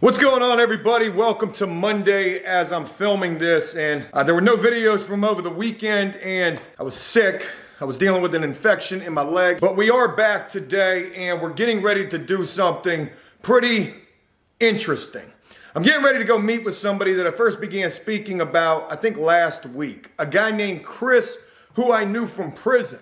What's going on, everybody? Welcome to Monday as I'm filming this, and there were no videos from over the weekend, and I was sick. I was dealing with an infection in my leg, but we are back today, and we're getting ready to do something pretty interesting. I'm getting ready to go meet with somebody that I first began speaking about, I think last week. A guy named Chris, who I knew from prison.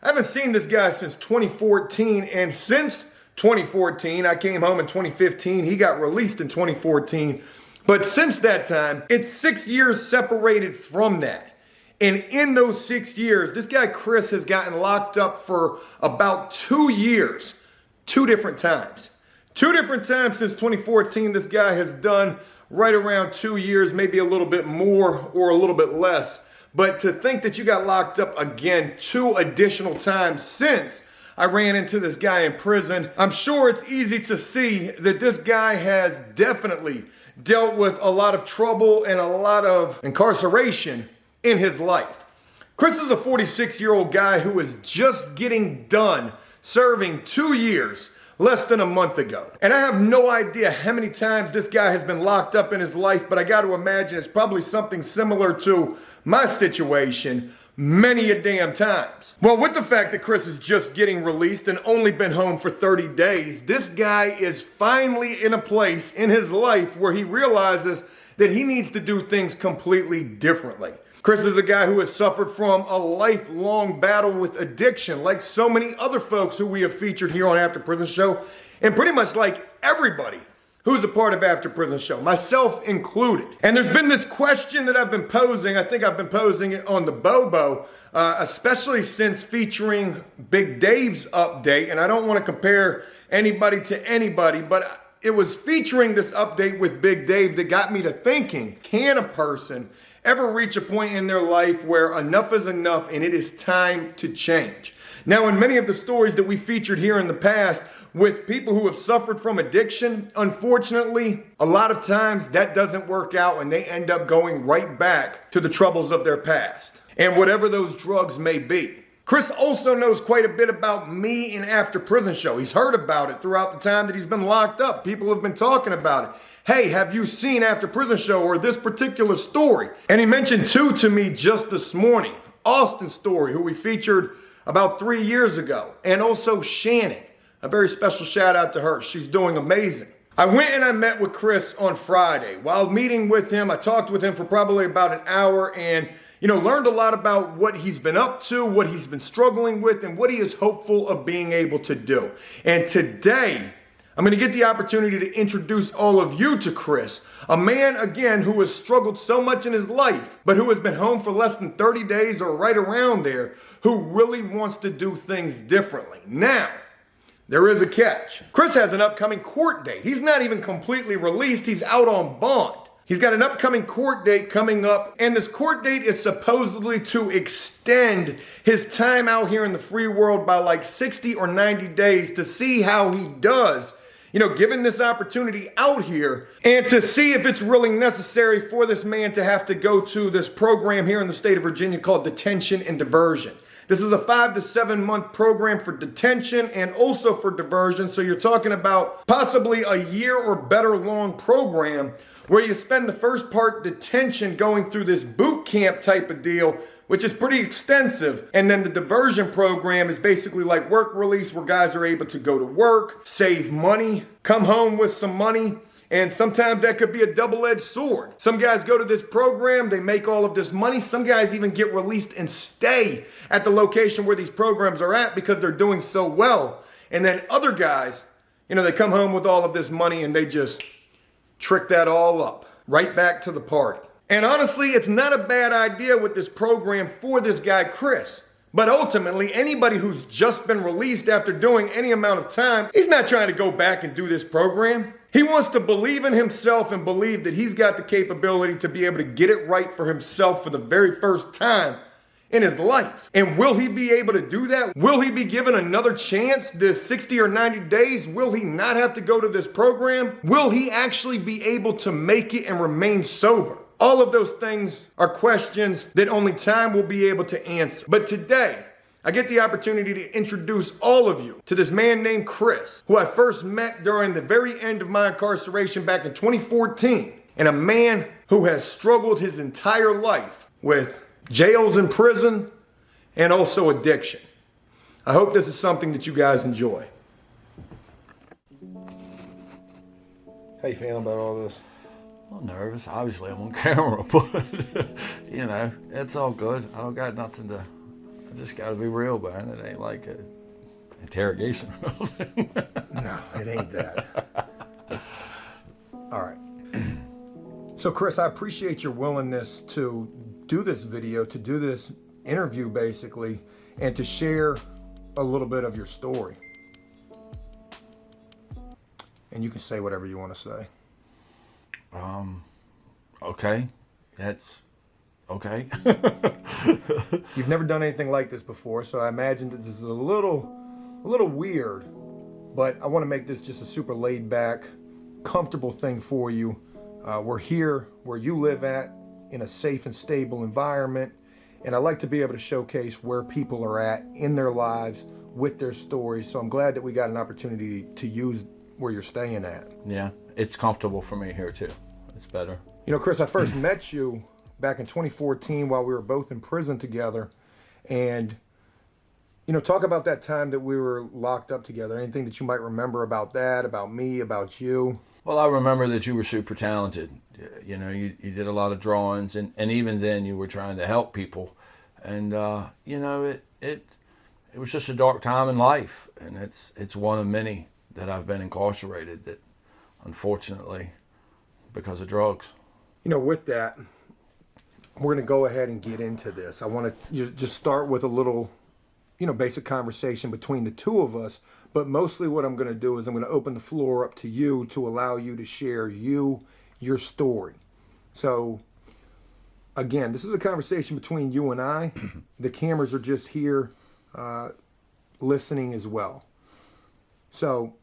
I haven't seen this guy since 2014, and since 2014. I came home in 2015. He got released in 2014. But since that time, it's 6 years separated from that. And in those 6 years, this guy Chris has gotten locked up for about 2 years, two different times. Two different times since 2014, this guy has done right around 2 years, maybe a little bit more or a little bit less. But to think that you got locked up again 2 additional times since I ran into this guy in prison, I'm sure it's easy to see that this guy has definitely dealt with a lot of trouble and a lot of incarceration in his life. Chris is a 46-year-old guy who is just getting done serving 2 years less than a month ago. And I have no idea how many times this guy has been locked up in his life, but I got to imagine it's probably something similar to my situation many a damn times. Well, with the fact that Chris is just getting released and only been home for 30 days, this guy is finally in a place in his life where he realizes that he needs to do things completely differently. Chris is a guy who has suffered from a lifelong battle with addiction, like so many other folks who we have featured here on After Prison Show, and pretty much like everybody who's a part of After Prison Show, myself included. And there's been this question that I've been posing. I think I've been posing it on the Bobo, especially since featuring Big Dave's update. And I don't want to compare anybody to anybody, but it was featuring this update with Big Dave that got me to thinking, can a person ever reach a point in their life where enough is enough and it is time to change? Now, in many of the stories that we featured here in the past with people who have suffered from addiction, unfortunately, a lot of times that doesn't work out and they end up going right back to the troubles of their past and whatever those drugs may be. Chris also knows quite a bit about me in After Prison Show. He's heard about it throughout the time that he's been locked up. People have been talking about it. Hey, have you seen After Prison Show or this particular story? And he mentioned 2 to me just this morning. Austin's story, who we featured about 3 years ago, and also Shannon. A very special shout out to her. She's doing amazing. I went and I met with Chris on Friday. While meeting with him, I talked with him for probably about an hour and, learned a lot about what he's been up to, what he's been struggling with, and what he is hopeful of being able to do. And today, I'm going to get the opportunity to introduce all of you to Chris, a man, again, who has struggled so much in his life, but who has been home for less than 30 days or right around there, who really wants to do things differently. Now, there is a catch. Chris has an upcoming court date. He's not even completely released. He's out on bond. He's got an upcoming court date coming up, and this court date is supposedly to extend his time out here in the free world by like 60 or 90 days to see how he does, given this opportunity out here, and to see if it's really necessary for this man to have to go to this program here in the state of Virginia called detention and diversion. This is a 5 to 7 month program for detention and also for diversion. So you're talking about possibly a year or better long program where you spend the first part detention going through this boot camp type of deal, which is pretty extensive. And then the diversion program is basically like work release, where guys are able to go to work, save money, come home with some money. And sometimes that could be a double-edged sword. Some guys go to this program, they make all of this money. Some guys even get released and stay at the location where these programs are at because they're doing so well. And then other guys, they come home with all of this money and they just trick that all up right back to the party. And honestly, it's not a bad idea with this program for this guy, Chris. But ultimately, anybody who's just been released after doing any amount of time, he's not trying to go back and do this program. He wants to believe in himself and believe that he's got the capability to be able to get it right for himself for the very first time in his life. And will he be able to do that? Will he be given another chance this 60 or 90 days? Will he not have to go to this program? Will he actually be able to make it and remain sober? All of those things are questions that only time will be able to answer. But today, I get the opportunity to introduce all of you to this man named Chris, who I first met during the very end of my incarceration back in 2014, and a man who has struggled his entire life with jails and prison and also addiction. I hope this is something that you guys enjoy. How you feeling about all this? I'm nervous. Obviously, I'm on camera, but, you know, it's all good. I don't got nothing to, I just got to be real, man. It ain't like an interrogation or nothing. No, it ain't that. All right. So, Chris, I appreciate your willingness to do this video, to do this interview, basically, and to share a little bit of your story. And you can say whatever you want to say. Okay. That's okay. You've never done anything like this before, so I imagine that this is a little weird, but I want to make this just a super laid back, comfortable thing for you. We're here where you live at, in a safe and stable environment, and I like to be able to showcase where people are at in their lives with their stories. So I'm glad that we got an opportunity to use where you're staying at. Yeah, it's comfortable for me here too. It's better. You know, Chris, I first met you back in 2014 while we were both in prison together. And, you know, talk about that time that we were locked up together. Anything that you might remember about that, about me, about you? Well, I remember that you were super talented. You know, you did a lot of drawings, and even then you were trying to help people. And, you know, it was just a dark time in life. And it's one of many that I've been incarcerated that, unfortunately, because of drugs. You know, with that, we're going to go ahead and get into this. I want to just start with a little, you know, basic conversation between the two of us. But mostly what I'm going to do is I'm going to open the floor up to you to allow you to share your story. So, again, this is a conversation between you and I. The cameras are just here listening as well. So,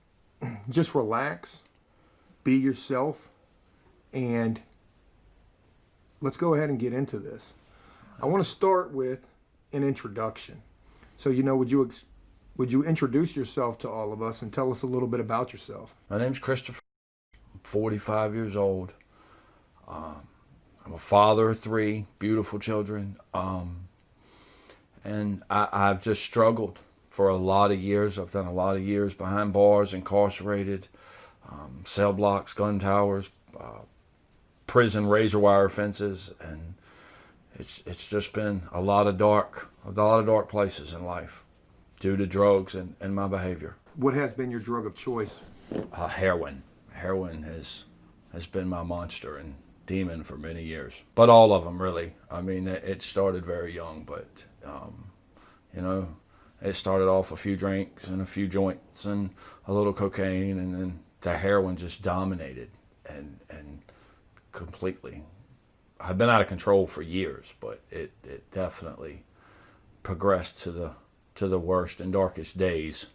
just relax, be yourself, and let's go ahead and get into this. I want to start with an introduction. So, you know, would you introduce yourself to all of us and tell us a little bit about yourself? My name's Christopher. I'm 45 years old. I'm a father of 3 beautiful children. And I've just struggled for a lot of years. I've done a lot of years behind bars, incarcerated, cell blocks, gun towers, prison razor wire fences, and it's just been a lot of dark places in life due to drugs and my behavior. What has been your drug of choice? Heroin. Heroin has been my monster and demon for many years. But all of them, really. I mean, it started very young, but, you know, it started off a few drinks and a few joints and a little cocaine, and then the heroin just dominated and completely. I've been out of control for years, but it definitely progressed to the worst and darkest days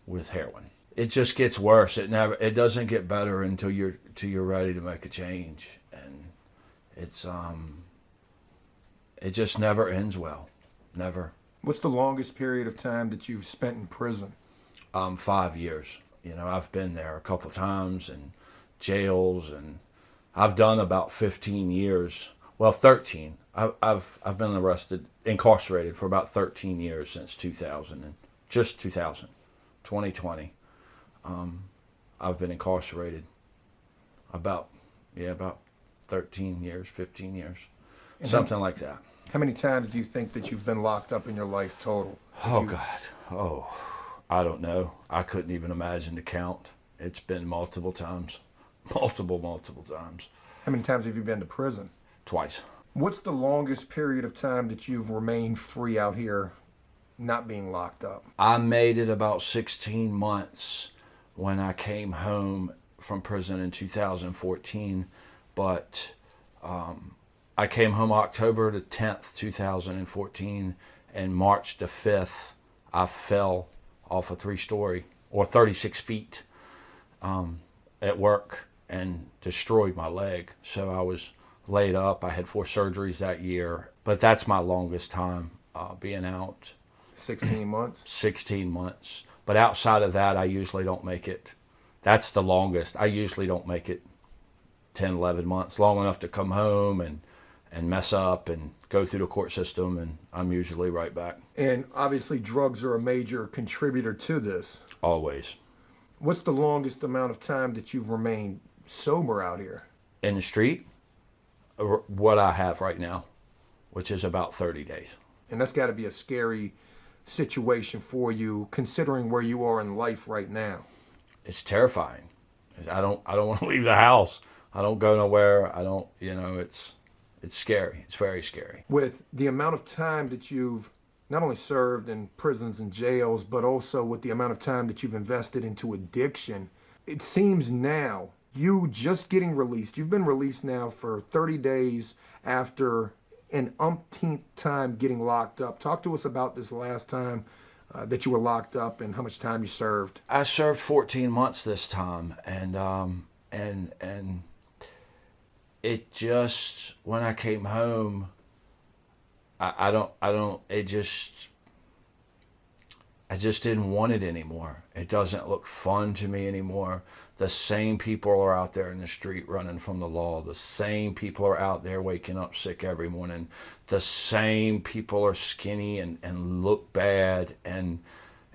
with heroin. It just gets worse. It doesn't get better until you're ready to make a change, and it just never ends well. Never. What's the longest period of time that you've spent in prison? 5 years. You know, I've been there a couple times in jails, and I've done about 15 years. Well, 13. I've been incarcerated for about 13 years since 2000, and just 2020. I've been incarcerated about 13 years, 15 years, something like that. How many times do you think that you've been locked up in your life total? Oh, God. Oh, I don't know. I couldn't even imagine the count. It's been multiple times. Multiple times. How many times have you been to prison? Twice. What's the longest period of time that you've remained free out here, not being locked up? I made it about 16 months when I came home from prison in 2014, but I came home October the 10th, 2014, and March the 5th, I fell off a 3-story, or 36 feet, at work and destroyed my leg. So I was laid up. I had 4 surgeries that year, but that's my longest time being out. 16 months? 16 months. But outside of that, I usually don't make it. That's the longest. I usually don't make it 10, 11 months, long enough to come home and mess up and go through the court system, and I'm usually right back. And obviously drugs are a major contributor to this. Always. What's the longest amount of time that you've remained sober out here? In the street, what I have right now, which is about 30 days. And that's got to be a scary situation for you, considering where you are in life right now. It's terrifying. I don't want to leave the house. I don't go nowhere. I don't, it's scary. It's very scary. With the amount of time that you've not only served in prisons and jails, but also with the amount of time that you've invested into addiction, it seems now, you just getting released, you've been released now for 30 days after an umpteenth time getting locked up. Talk to us about this last time that you were locked up and how much time you served. I served 14 months this time, and it just, when I came home, I just didn't want it anymore. It doesn't look fun to me anymore. The same people are out there in the street running from the law. The same people are out there waking up sick every morning. The same people are skinny and look bad. And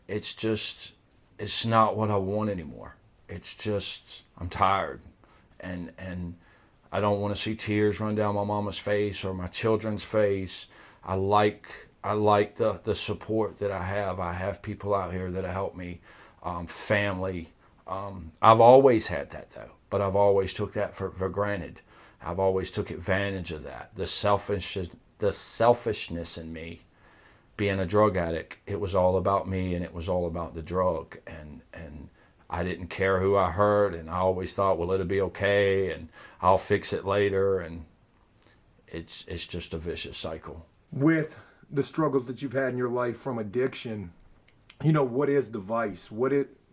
it's not what I want anymore. It's just, I'm tired. And I don't want to see tears run down my mama's face or my children's face. I like the support that I have. I have people out here that help me, family. I've always had that though, but I've always took that for granted. I've always took advantage of that. The selfishness in me, being a drug addict, it was all about me and it was all about the drug, and I didn't care who I hurt, and I always thought, well, it'll be okay and I'll fix it later, and it's just a vicious cycle. With the struggles that you've had in your life from addiction, what is the vice?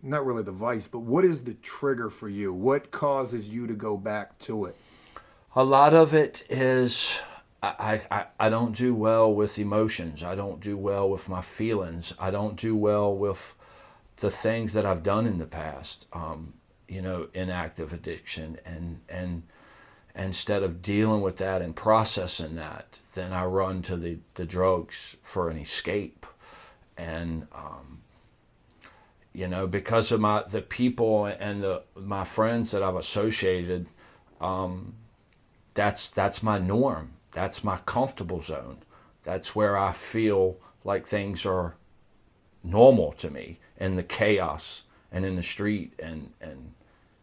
Not really the vice, but what is the trigger for you? What causes you to go back to it? A lot of it is I don't do well with emotions. I don't do well with my feelings. I don't do well with the things that I've done in the past, in active addiction. And instead of dealing with that and processing that, then I run to the drugs for an escape. And because of the people and my friends that I've associated, that's my norm. That's my comfortable zone. That's where I feel like things are normal to me, in the chaos and in the street, and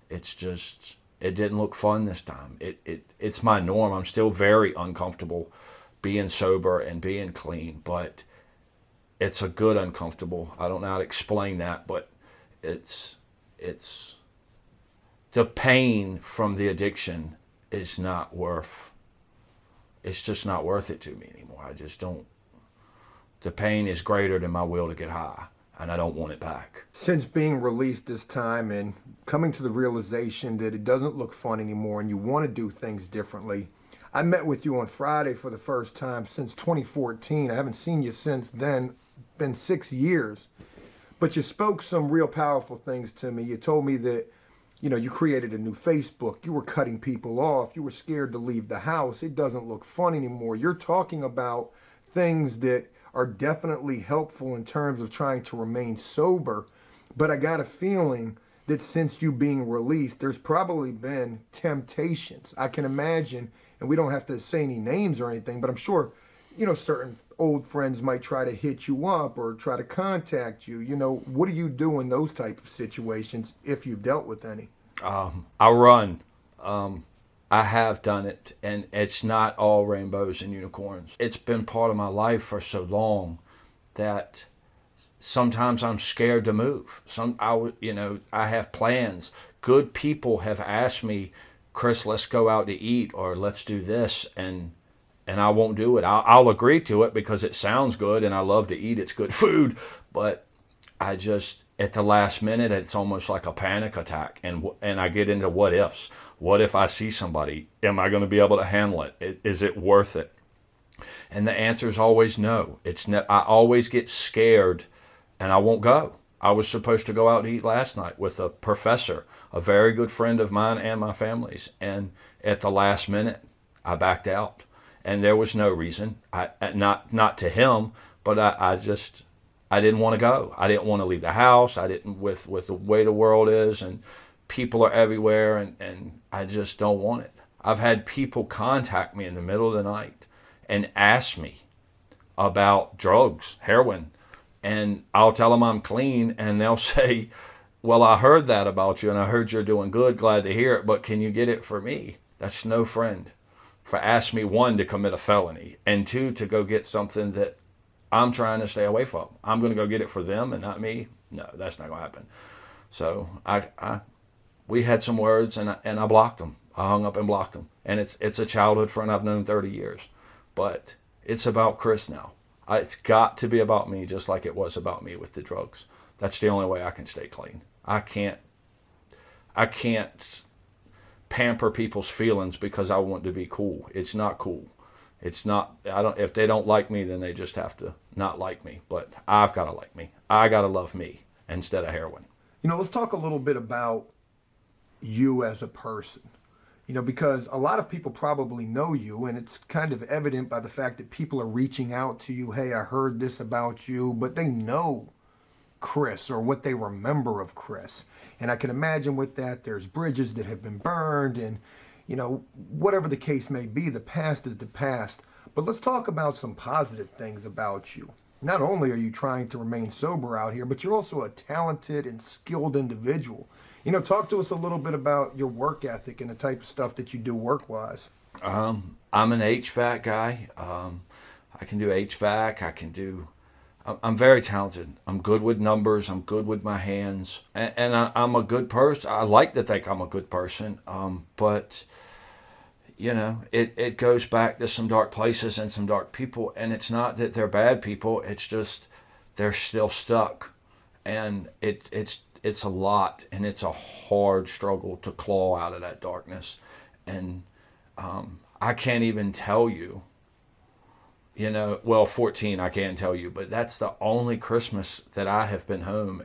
it's just, it didn't look fun this time. It's my norm. I'm still very uncomfortable being sober and being clean, but it's a good uncomfortable. I don't know how to explain that, but it's the pain from the addiction is not worth, it's just not worth it to me anymore. I just don't, the pain is greater than my will to get high, and I don't want it back. Since being released this time and coming to the realization that it doesn't look fun anymore and you want to do things differently, I met with you on Friday for the first time since 2014. I haven't seen you since then. Been 6 years, but you spoke some real powerful things to me. You told me that you created a new Facebook, you were cutting people off, you were scared to leave the house, it doesn't look fun anymore. You're talking about things that are definitely helpful in terms of trying to remain sober, but I got a feeling that since you being released, there's probably been temptations. I can imagine, and we don't have to say any names or anything, but I'm sure certain old friends might try to hit you up or try to contact you. What do you do in those type of situations, if you've dealt with any? I run. I have done it, and it's not all rainbows and unicorns. It's been part of my life for so long that sometimes I'm scared to move. I have plans. Good people have asked me, Chris, let's go out to eat, or let's do this, and I won't do it. I'll agree to it because it sounds good and I love to eat. It's good food. But I just, at the last minute, it's almost like a panic attack. And I get into what ifs. What if I see somebody? Am I going to be able to handle it? Is it worth it? And the answer is always no. I always get scared and I won't go. I was supposed to go out to eat last night with a professor, a very good friend of mine and my family's. And at the last minute, I backed out. And there was no reason. Not to him, but I didn't want to go. I didn't want to leave the house. I didn't, with the way the world is and people are everywhere, and I just don't want it. I've had people contact me in the middle of the night and ask me about drugs, heroin, and I'll tell them I'm clean, and they'll say, well, I heard that about you, and I heard you're doing good, glad to hear it, but can you get it for me? That's no friend. For ask me, one, to commit a felony, and two, to go get something that I'm trying to stay away from. I'm going to go get it for them and not me? No, that's not going to happen. So we had some words, and I blocked them. I hung up and blocked them. And it's a childhood friend I've known 30 years. But it's about Chris now. It's got to be about me, just like it was about me with the drugs. That's the only way I can stay clean. I can't pamper people's feelings because I want to be cool. It's not cool. It's not. If they don't like me, then they just have to not like me. But I've got to like me. I got to love me instead of heroin. Let's talk a little bit about you as a person. Because a lot of people probably know you, and it's kind of evident by the fact that people are reaching out to you. Hey, I heard this about you, but they know Chris or what they remember of Chris. And I can imagine with that, there's bridges that have been burned, and whatever the case may be, the past is the past. But let's talk about some positive things about you. Not only are you trying to remain sober out here, but you're also a talented and skilled individual. Talk to us a little bit about your work ethic and the type of stuff that you do work-wise. I'm an HVAC guy. I can do HVAC. I'm very talented. I'm good with numbers. I'm good with my hands. And I'm a good person. I like to think I'm a good person. But it goes back to some dark places and some dark people. And it's not that they're bad people. It's just they're still stuck. And it's a lot, and it's a hard struggle to claw out of that darkness. And I can't even tell you, 14 I can tell you, but that's the only Christmas that I have been home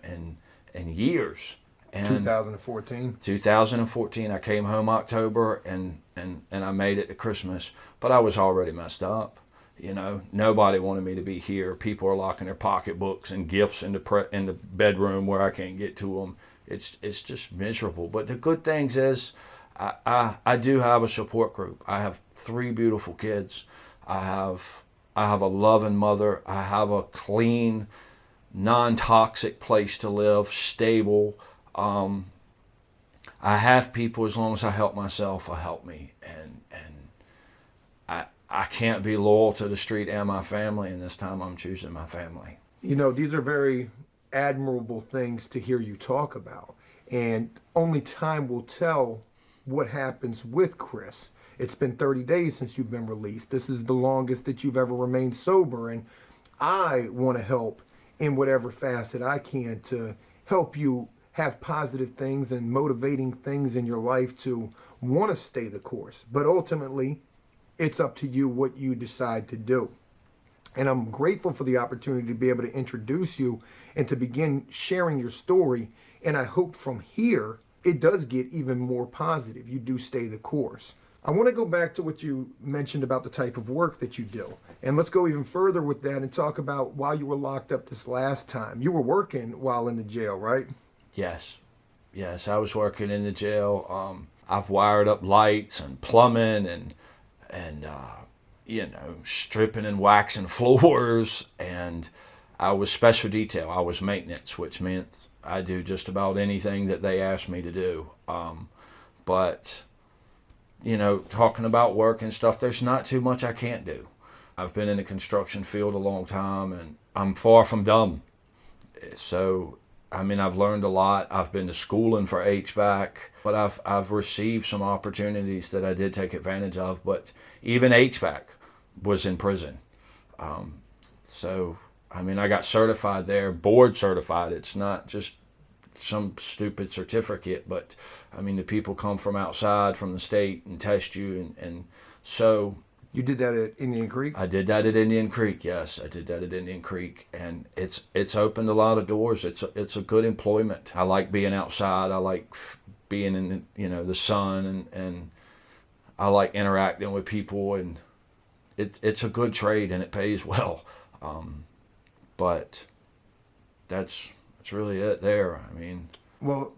in years. And 2014? 2014, I came home October, and I made it to Christmas, but I was already messed up. Nobody wanted me to be here. People are locking their pocketbooks and gifts in the bedroom where I can't get to them. It's just miserable. But the good things is I do have a support group. I have 3 beautiful kids. I have a loving mother. I have a clean, non-toxic place to live, stable. I have people, as long as I help myself, I help me. And I can't be loyal to the street and my family, and this time I'm choosing my family. These are very admirable things to hear you talk about. And only time will tell what happens with Chris. It's been 30 days since you've been released. This is the longest that you've ever remained sober. And I want to help in whatever facet I can to help you have positive things and motivating things in your life to want to stay the course. But ultimately, it's up to you what you decide to do. And I'm grateful for the opportunity to be able to introduce you and to begin sharing your story. And I hope from here, it does get even more positive. You do stay the course. I want to go back to what you mentioned about the type of work that you do. And let's go even further with that and talk about while you were locked up this last time. You were working while in the jail, right? Yes, I was working in the jail. I've wired up lights and plumbing and stripping and waxing floors, and I was special detail. I was maintenance, which meant I do just about anything that they asked me to do. But talking about work and stuff, there's not too much I can't do. I've been in the construction field a long time, and I'm far from dumb. So I've learned a lot. I've been to schooling for HVAC, but I've received some opportunities that I did take advantage of. But even HVAC was in prison. I got certified there, board certified. It's not just some stupid certificate, but the people come from outside, from the state, and test you. And so You did that at Indian Creek? I did that at Indian Creek. Yes, I did that at Indian Creek, and it's opened a lot of doors. It's a good employment. I like being outside. I like being in the sun, and I like interacting with people, and it's a good trade and it pays well. But that's really it there. I mean, well,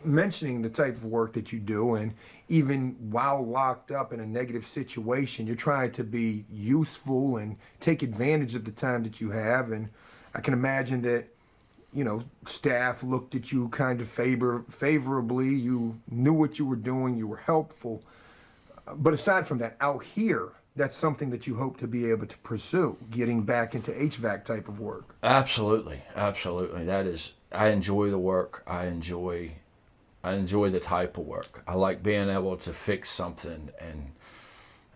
mentioning the type of work that you do, and even while locked up in a negative situation, you're trying to be useful and take advantage of the time that you have. And I can imagine that, staff looked at you kind of favorably. You knew what you were doing. You were helpful. But aside from that, out here, that's something that you hope to be able to pursue, getting back into HVAC type of work. Absolutely. I enjoy the work. I enjoy the type of work. I like being able to fix something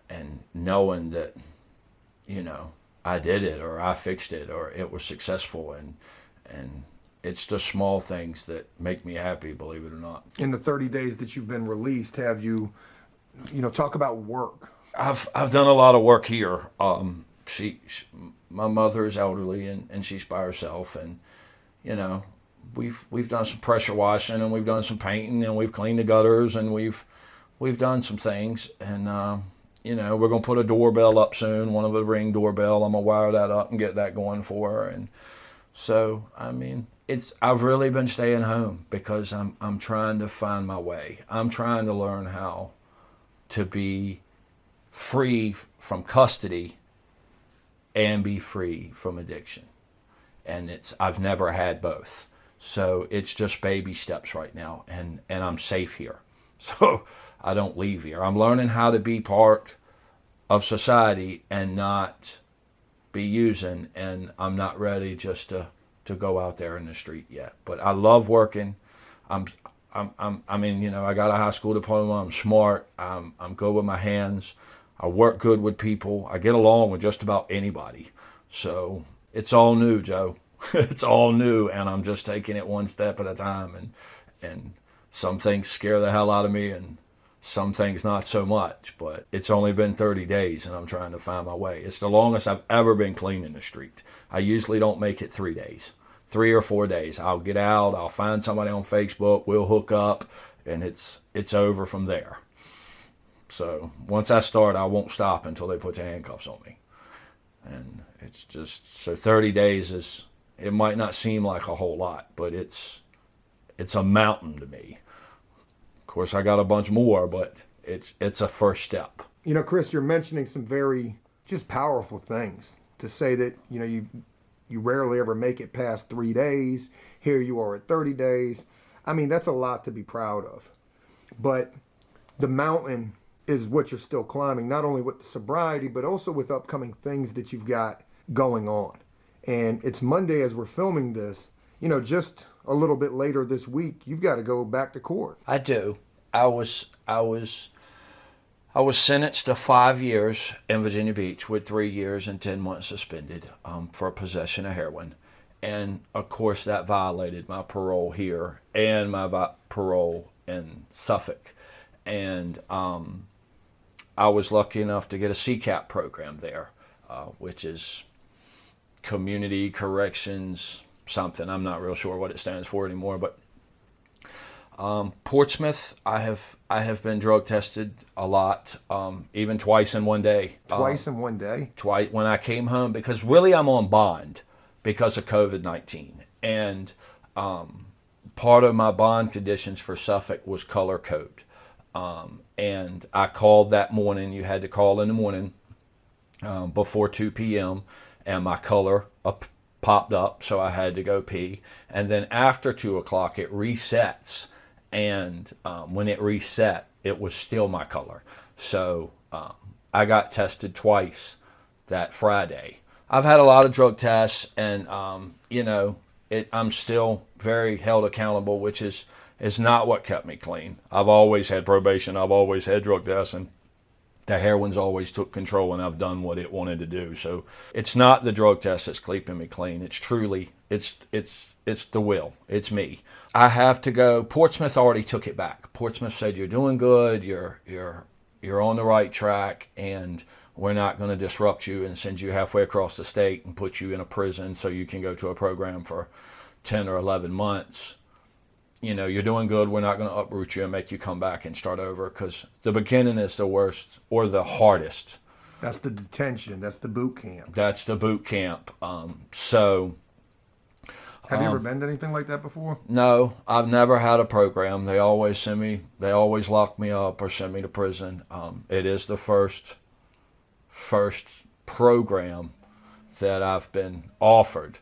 and knowing that, I did it, or I fixed it, or it was successful, and it's the small things that make me happy, believe it or not. In the 30 days that you've been released, have you, talk about work? I've done a lot of work here. My mother is elderly and she's by herself, and we've done some pressure washing, and we've done some painting, and we've cleaned the gutters, and we've done some things, and we're gonna put a doorbell up soon, one of the Ring doorbell. I'm gonna wire that up and get that going for her, and so I mean, I've really been staying home because I'm trying to find my way. I'm trying to learn how to be free from custody and be free from addiction, and I've never had both. So it's just baby steps right now, and I'm safe here. So I don't leave here. I'm learning how to be part of society and not be using, and I'm not ready just to go out there in the street yet. But I love working. I got a high school diploma. I'm smart. I'm good with my hands. I work good with people. I get along with just about anybody. So it's all new, Joe. It's all new, and I'm just taking it one step at a time, and some things scare the hell out of me, and some things not so much, but it's only been 30 days, and I'm trying to find my way. It's the longest I've ever been clean in the street. I usually don't make it 3 days, 3 or 4 days. I'll get out, I'll find somebody on Facebook, we'll hook up, and it's over from there. So once I start, I won't stop until they put the handcuffs on me. And it's just, so 30 days it might not seem like a whole lot, but it's a mountain to me. Of course, I got a bunch more, but it's a first step. Chris, you're mentioning some very just powerful things to say that, you rarely ever make it past 3 days. Here you are at 30 days. I mean, that's a lot to be proud of. But the mountain is what you're still climbing, not only with the sobriety, but also with upcoming things that you've got going on. And it's Monday as we're filming this. Just a little bit later this week, you've got to go back to court. I do. I was sentenced to 5 years in Virginia Beach with 3 years and 10 months suspended for possession of heroin. And of course that violated my parole here and my parole in Suffolk. And I was lucky enough to get a CCAP program there, which is Community Corrections something. I'm not real sure what it stands for anymore, but Portsmouth, I have been drug tested a lot, even twice in one day. Twice in one day? Twice when I came home, because really I'm on bond because of COVID-19. And part of my bond conditions for Suffolk was color code. And I called that morning. You had to call in the morning before 2 p.m. and my color popped up, so I had to go pee. And then after 2 o'clock, it resets. And when it reset, it was still my color. So I got tested twice that Friday. I've had a lot of drug tests, and I'm still very held accountable, which is not what kept me clean. I've always had probation. I've always had drug tests, and the heroin's always took control, and I've done what it wanted to do. So it's not the drug test that's keeping me clean. It's truly, it's the will. It's me. I have to go. Portsmouth already took it back. Portsmouth said, you're doing good. You're on the right track, and We're not going to disrupt you and send you halfway across the state and put you in a prison so you can go to a program for 10 or 11 months. You know, you're doing good. We're not going to uproot you and make you come back and start over, because the beginning is the worst or the hardest. That's the detention. That's the boot camp. That's the boot camp. Have you ever been to anything like that before? No, I've never had a program. They always lock me up or send me to prison. It is the first program that I've been offered.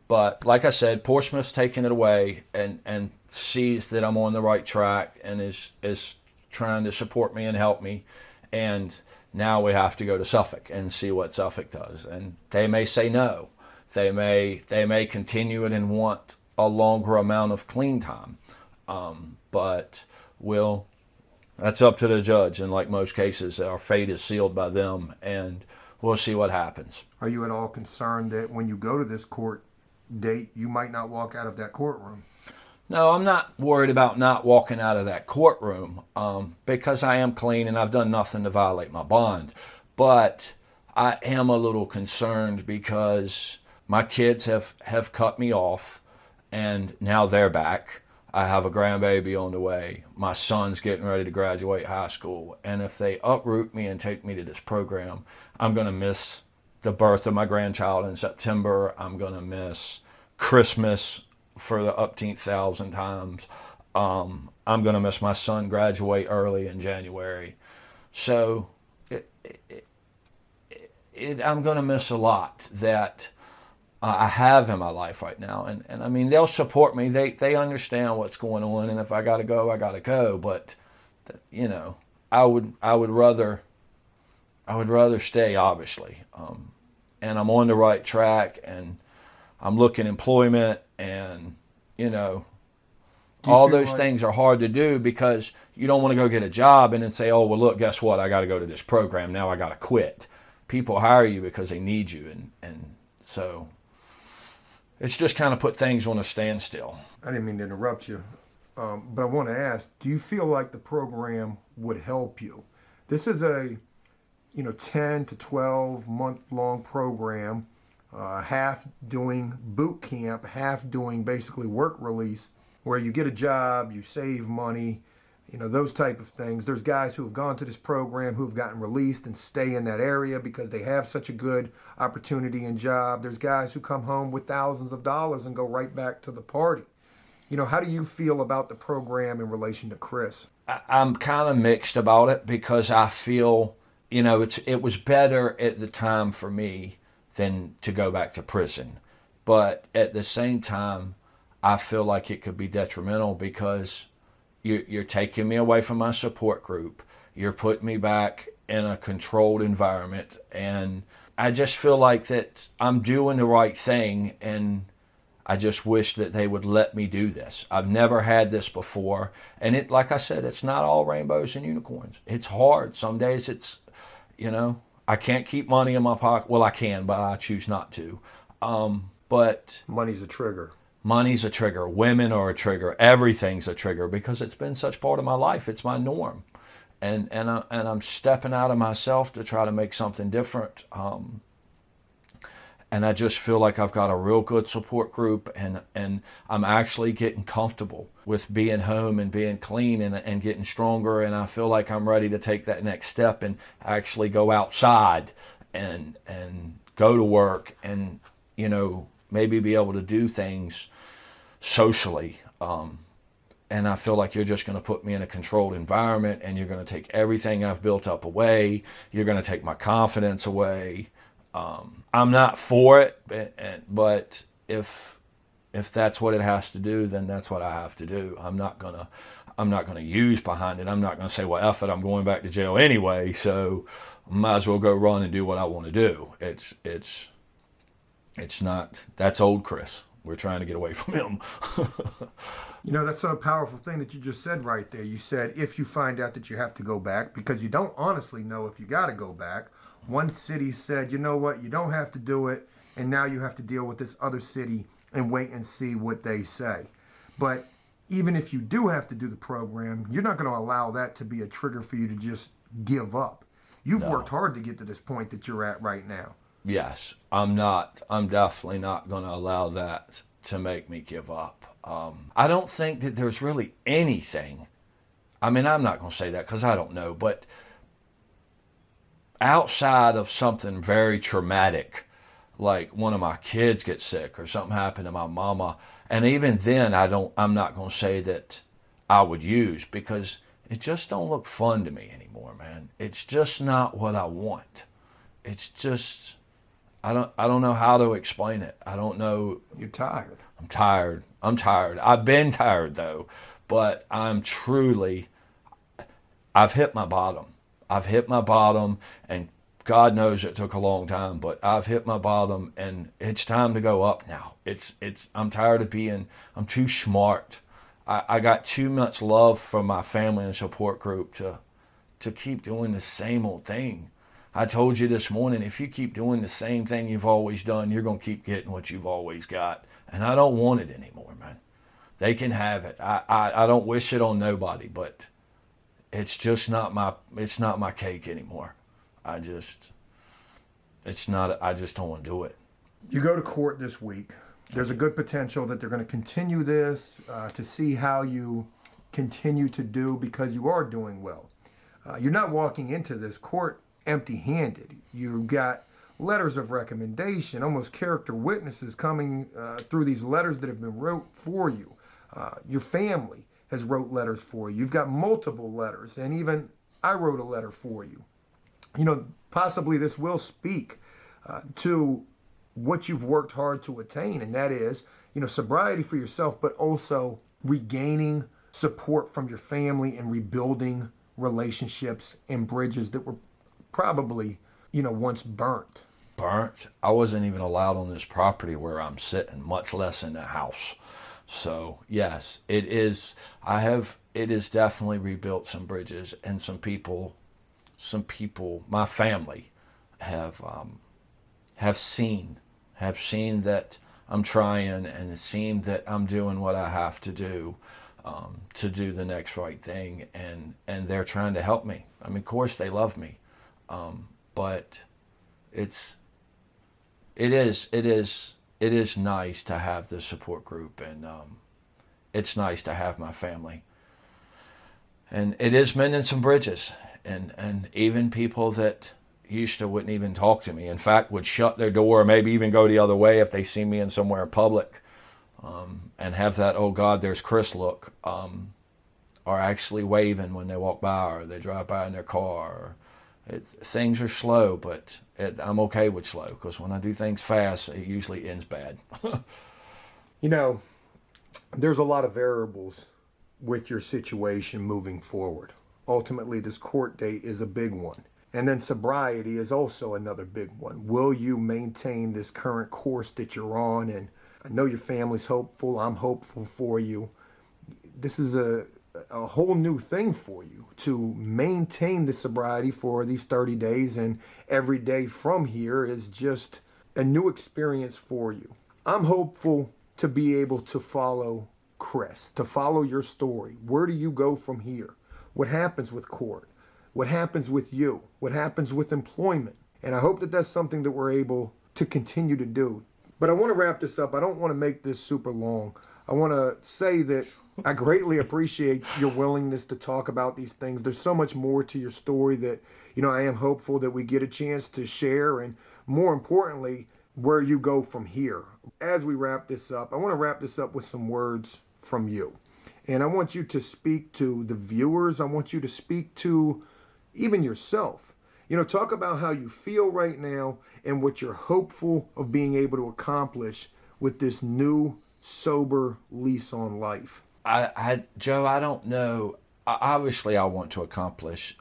But like I said, Portsmouth's taken it away and sees that I'm on the right track and is trying to support me and help me. And now we have to go to Suffolk and see what Suffolk does. And they may say no. They may continue it and want a longer amount of clean time. But that's up to the judge. And like most cases, our fate is sealed by them, and we'll see what happens. Are you at all concerned that when you go to this court date, you might not walk out of that courtroom? No, I'm not worried about not walking out of that courtroom, because I am clean and I've done nothing to violate my bond. But I am a little concerned because my kids have cut me off, and now they're back. I have a grandbaby on the way. My son's getting ready to graduate high school. And if they uproot me and take me to this program, I'm going to miss the birth of my grandchild in September. I'm going to miss Christmas for the upteenth thousand times. I'm going to miss my son graduate early in January. So I'm going to miss a lot that I have in my life right now. And I mean, they'll support me. They understand what's going on. And if I got to go, I got to go. But, you know, I would rather stay, obviously. And I'm on the right track, and I'm looking employment, and, you know, all those things are hard to do because you don't want to go get a job and then say, oh, well, look, guess what? I got to go to this program. Now I got to quit. People hire you because they need you. And so it's just kind of put things on a standstill. I didn't mean to interrupt you, but I want to ask, do you feel like the program would help you? This is a 10 to 12 month long program, half doing boot camp, half doing basically work release, where you get a job, you save money, those type of things. There's guys who have gone to this program who have gotten released and stay in that area because they have such a good opportunity and job. There's guys who come home with thousands of dollars and go right back to the party. How do you feel about the program in relation to Chris? I'm kind of mixed about it because I feel, it was better at the time for me than to go back to prison. But at the same time, I feel like it could be detrimental because you're taking me away from my support group. You're putting me back in a controlled environment. And I just feel like that I'm doing the right thing, and I just wish that they would let me do this. I've never had this before. And it, like I said, it's not all rainbows and unicorns. It's hard. Some days it's, I can't keep money in my pocket. Well, I can, but I choose not to. But money's a trigger. Money's a trigger. Women are a trigger. Everything's a trigger because it's been such part of my life. It's my norm. And I'm stepping out of myself to try to make something different. And I just feel like I've got a real good support group, and I'm actually getting comfortable with being home and being clean and getting stronger. And I feel like I'm ready to take that next step and actually go outside and go to work and, maybe be able to do things socially. And I feel like you're just going to put me in a controlled environment, and you're going to take everything I've built up away. You're going to take my confidence away. I'm not for it, but if that's what it has to do, then that's what I have to do. I'm not gonna use behind it. I'm not gonna say, well, F it, I'm going back to jail anyway, so might as well go run and do what I want to do. It's not. That's old Chris. We're trying to get away from him. That's a powerful thing that you just said right there. You said if you find out that you have to go back, because you don't honestly know if you got to go back. One city said, you know what, you don't have to do it, and now you have to deal with this other city and wait and see what they say. But even if you do have to do the program, you're not going to allow that to be a trigger for you to just give up. You've No. worked hard to get to this point that you're at right now. Yes, I'm definitely not going to allow that to make me give up. I don't think that there's really anything. I mean, I'm not going to say that because I don't know, but outside of something very traumatic, like one of my kids gets sick or something happened to my mama, and even then I'm not going to say that I would use, because it just don't look fun to me anymore, man. It's just not what I want. It's just, I don't know how to explain it. I don't know. You're tired. I'm tired. I've been tired though, but I've hit my bottom. And God knows it took a long time, but I've hit my bottom, and it's time to go up now. I'm tired of I'm too smart. I got too much love from my family and support group to keep doing the same old thing. I told you this morning, if you keep doing the same thing you've always done, you're going to keep getting what you've always got. And I don't want it anymore, man. They can have it. I don't wish it on nobody, but it's just not my cake anymore. I just don't want to do it. You go to court this week. There's a good potential that they're going to continue this to see how you continue to do, because you are doing well. You're not walking into this court empty-handed. You've got letters of recommendation, almost character witnesses coming through these letters that have been wrote for you. Your family has wrote letters for you. You've got multiple letters, and even I wrote a letter for you. You know, possibly this will speak to what you've worked hard to attain, and that is, you know, sobriety for yourself, but also regaining support from your family and rebuilding relationships and bridges that were probably, you know, once burnt. I wasn't even allowed on this property where I'm sitting, much less in the house. So yes, it is. It has definitely rebuilt some bridges, and some people, my family have seen that I'm trying, and seen that I'm doing what I have to do the next right thing, and they're trying to help me. I mean, of course they love me, but it is nice to have the support group, and it's nice to have my family, and it is mending some bridges, and even people that used to wouldn't even talk to me, in fact would shut their door or maybe even go the other way if they see me in somewhere public, and have that "oh God, there's Chris" look, are actually waving when they walk by or they drive by in their car. Things are slow, but I'm okay with slow, because when I do things fast, it usually ends bad. You know, there's a lot of variables with your situation moving forward. Ultimately, this court date is a big one. And then sobriety is also another big one. Will you maintain this current course that you're on? And I know your family's hopeful. I'm hopeful for you. This is a whole new thing for you to maintain the sobriety for these 30 days. And every day from here is just a new experience for you. I'm hopeful to be able to follow Chris, to follow your story. Where do you go from here? What happens with court? What happens with you? What happens with employment? And I hope that that's something that we're able to continue to do. But I want to wrap this up. I don't want to make this super long. I want to say that I greatly appreciate your willingness to talk about these things. There's so much more to your story that, you know, I am hopeful that we get a chance to share, and more importantly, where you go from here. As we wrap this up, I want to wrap this up with some words from you. And I want you to speak to the viewers. I want you to speak to even yourself. You know, talk about how you feel right now and what you're hopeful of being able to accomplish with this new sober lease on life. Joe, I don't know. Obviously, I want to accomplish,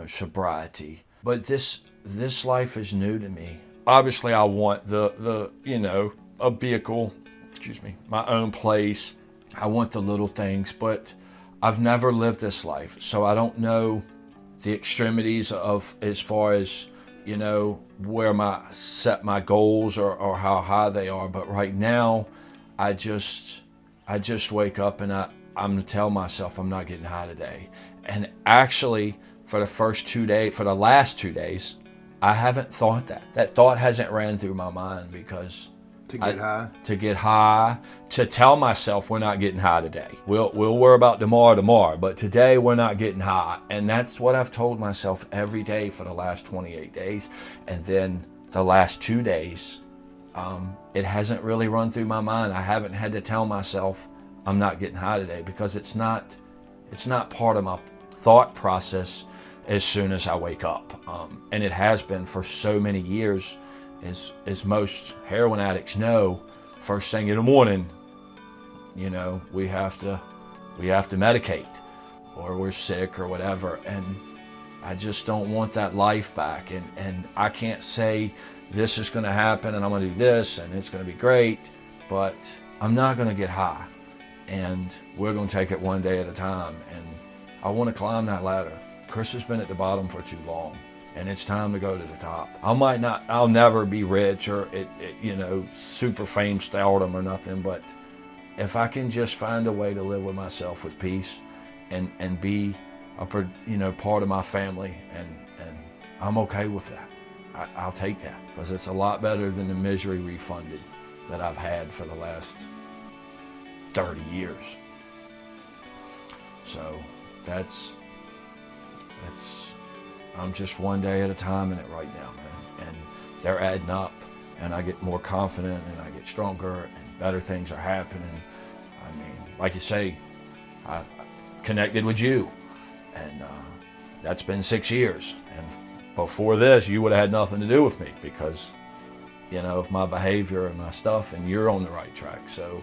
sobriety. But this life is new to me. Obviously, I want a vehicle, my own place. I want the little things, but I've never lived this life, so I don't know the extremities of, as far as, where set my goals or how high they are. But right now, I just wake up and I'm gonna tell myself I'm not getting high today. And actually, for the first 2 days, for the last 2 days, I haven't thought that. That thought hasn't ran through my mind because To get high? To get high, to tell myself we're not getting high today. We'll worry about tomorrow, but today we're not getting high. And that's what I've told myself every day for the last 28 days. And then the last 2 days, it hasn't really run through my mind. I haven't had to tell myself I'm not getting high today because it's not part of my thought process as soon as I wake up. And it has been for so many years. As most heroin addicts know, first thing in the morning, you know, we have to medicate, or we're sick or whatever. And I just don't want that life back. And I can't say this is going to happen and I'm going to do this and it's going to be great, but I'm not going to get high. And we're going to take it one day at a time. And I want to climb that ladder. Chris has been at the bottom for too long. And it's time to go to the top. I'll never be rich or super fame stardom or nothing, but if I can just find a way to live with myself with peace and be part of my family, and I'm okay with that. I'll take that, because it's a lot better than the misery refunded that I've had for the last 30 years. So that's I'm just one day at a time in it right now, man. And they're adding up, and I get more confident, and I get stronger, and better things are happening. I mean, like you say, I've connected with you, and that's been 6 years. And before this, you would have had nothing to do with me because, of my behavior and my stuff, and you're on the right track. So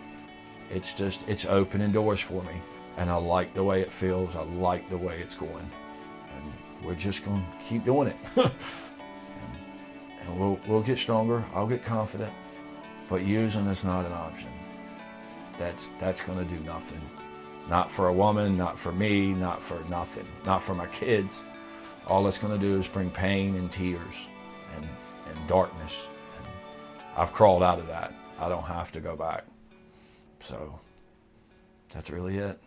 it's opening doors for me, and I like the way it feels. I like the way it's going. We're just going to keep doing it. and we'll get stronger. I'll get confident. But using is not an option. That's going to do nothing. Not for a woman, not for me, not for nothing. Not for my kids. All it's going to do is bring pain and tears and darkness. And I've crawled out of that. I don't have to go back. So that's really it.